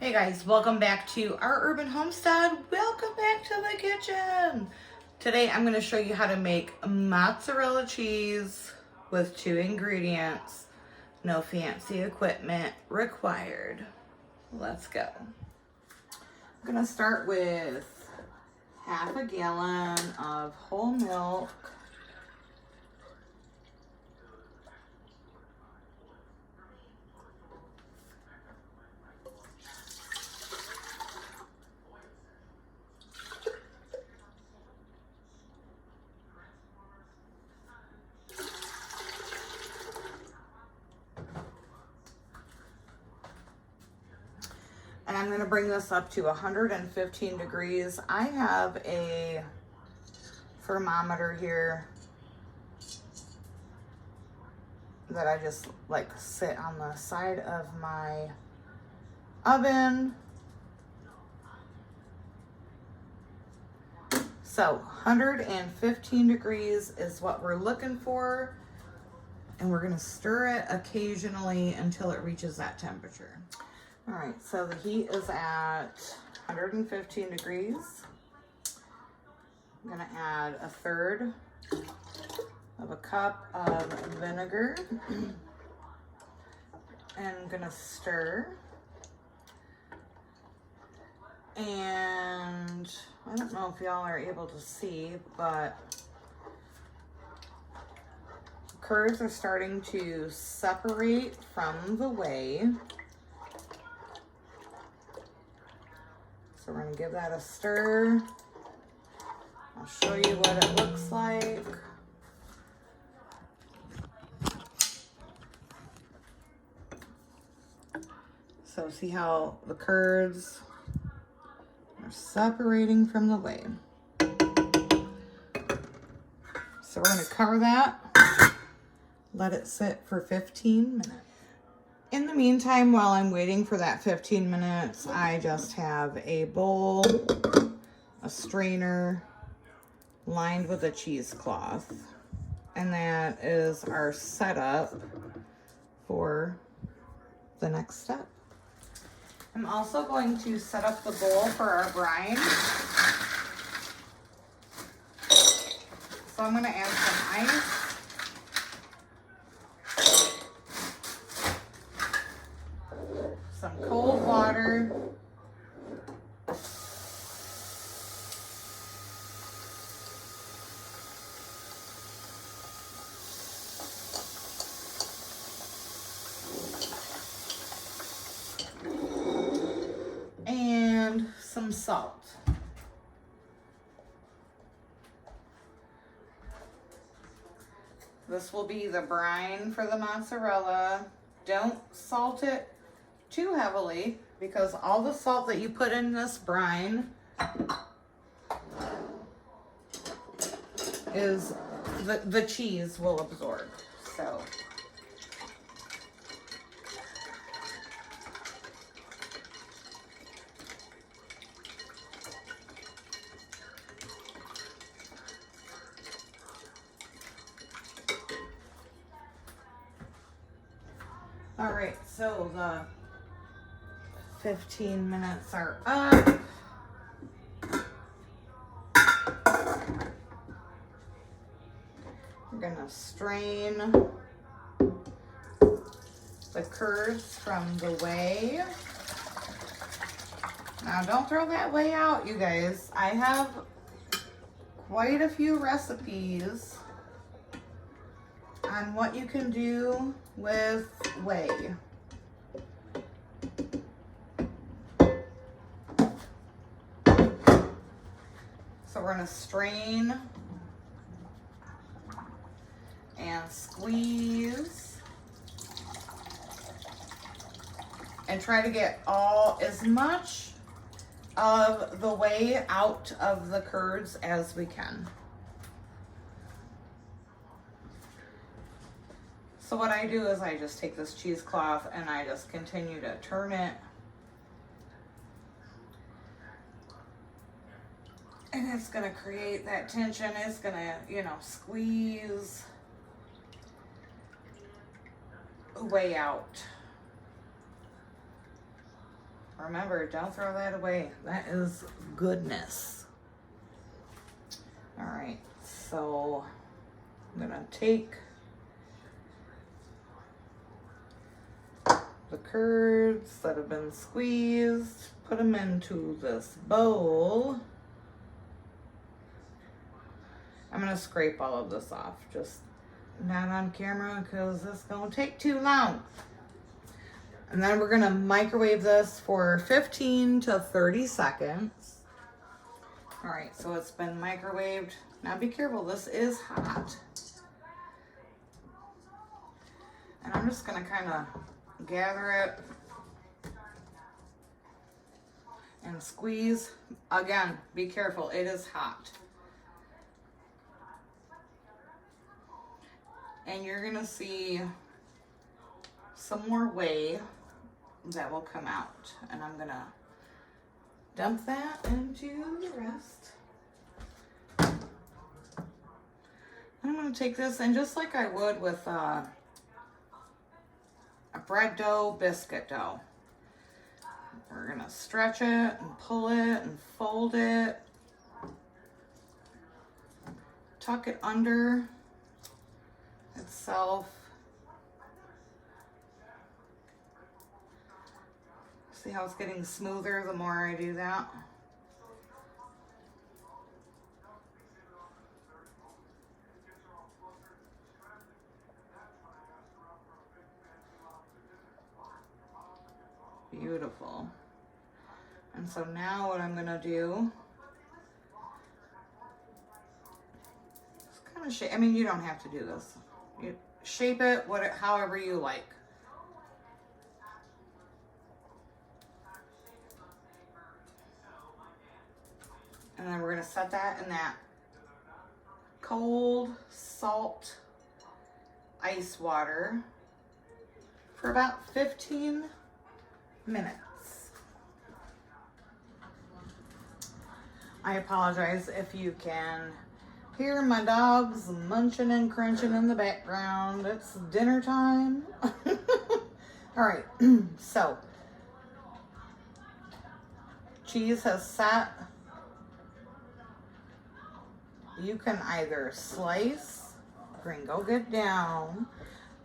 Hey guys, welcome back to our urban homestead. Welcome back to the kitchen. Today I'm going to show you how to make mozzarella cheese with 2 ingredients. No fancy equipment required. Let's go. I'm going to start with half a gallon of whole milk. And I'm going to bring this up to 115 degrees. I have a thermometer here that I just like sit on the side of my oven. So 115 degrees is what we're looking for. And we're going to stir it occasionally until it reaches that temperature. All right, so the heat is at 115 degrees. I'm gonna add 1/3 of a cup of vinegar. And I'm gonna stir. And I don't know if y'all are able to see, but curds are starting to separate from the whey. So we're going to give that a stir. I'll show you what it looks like. So see how the curds are separating from the whey. So we're going to cover that. Let it sit for 15 minutes. In the meantime, while I'm waiting for that 15 minutes, I just have a bowl, a strainer, lined with a cheesecloth. And that is our setup for the next step. I'm also going to set up the bowl for our brine. So I'm going to add some ice. Some cold water, and some salt. This will be the brine for the mozzarella. Don't salt it too heavily, because all the salt that you put in this brine is the cheese will absorb. So all right, so the 15 minutes are up. We're gonna strain the curds from the whey. Now don't throw that whey out, you guys. I have quite a few recipes on what you can do with whey. So we're gonna strain and squeeze and try to get as much of the whey out of the curds as we can. So what I do is I just take this cheesecloth and I just continue to turn it. And it's going to create that tension. It's going to, squeeze the whey out. Remember, don't throw that away. That is goodness. All right, so I'm gonna take the curds that have been squeezed, put them into this bowl. I'm gonna scrape all of this off, just not on camera because it's gonna take too long. And then we're gonna microwave this for 15 to 30 seconds. All right, so it's been microwaved. Now be careful, this is hot. And I'm just gonna kind of gather it and squeeze. Again, be careful, it is hot. And you're gonna see some more whey that will come out. And I'm gonna dump that into the rest. And I'm gonna take this and just like I would with a bread dough, biscuit dough, we're gonna stretch it and pull it and fold it, tuck it under itself. See how it's getting smoother the more I do that? Beautiful. And so now what I'm gonna do is kind of shape. I mean, you don't have to do this. You shape it however you like. And then we're gonna set that in that cold salt ice water for about 15 minutes. I apologize if you can hear my dogs munching and crunching in the background. It's dinner time. All right, so cheese has set. You can either slice, gringo get down,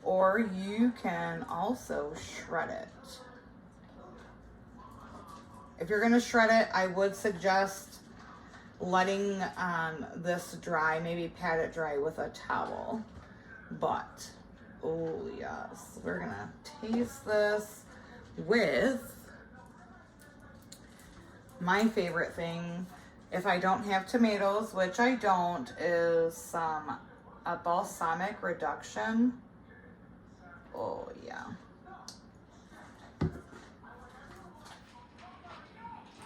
or you can also shred it. If you're gonna shred it, I would suggest letting this dry, maybe pat it dry with a towel. But, oh yes, we're gonna taste this with my favorite thing. If I don't have tomatoes, which I don't, is a balsamic reduction. Oh yeah.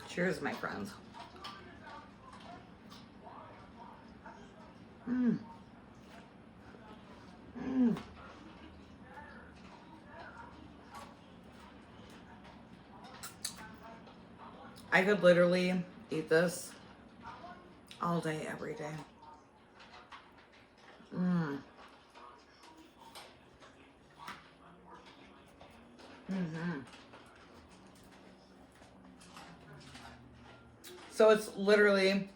Cheers, my friends. Mmm. Mmm. I could literally eat this all day, every day. Mmm. Mm-hmm. So it's literally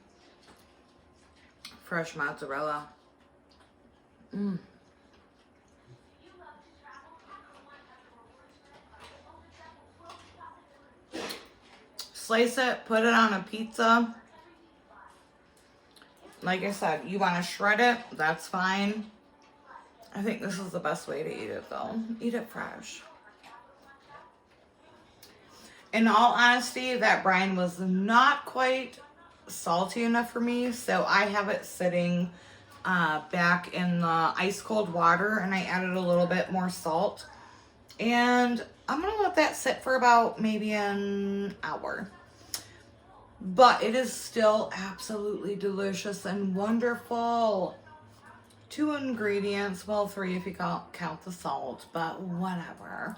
fresh mozzarella. Mmm. Slice it, put it on a pizza. Like I said, you want to shred it, that's fine. I think this is the best way to eat it though. Eat it fresh. In all honesty, that brine was not quite salty enough for me, so I have it sitting back in the ice cold water, and I added a little bit more salt. And I'm gonna let that sit for about maybe an hour. But it is still absolutely delicious and wonderful. 2 ingredients, well 3 if you count the salt, but whatever.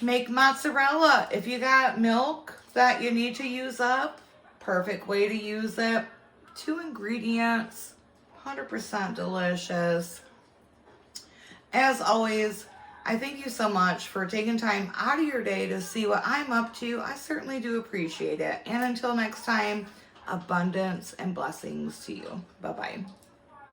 Make mozzarella. If you got milk that you need to use up, perfect way to use it. 2 ingredients, 100% delicious. As always, I thank you so much for taking time out of your day to see what I'm up to. I certainly do appreciate it. And until next time, abundance and blessings to you. Bye-bye.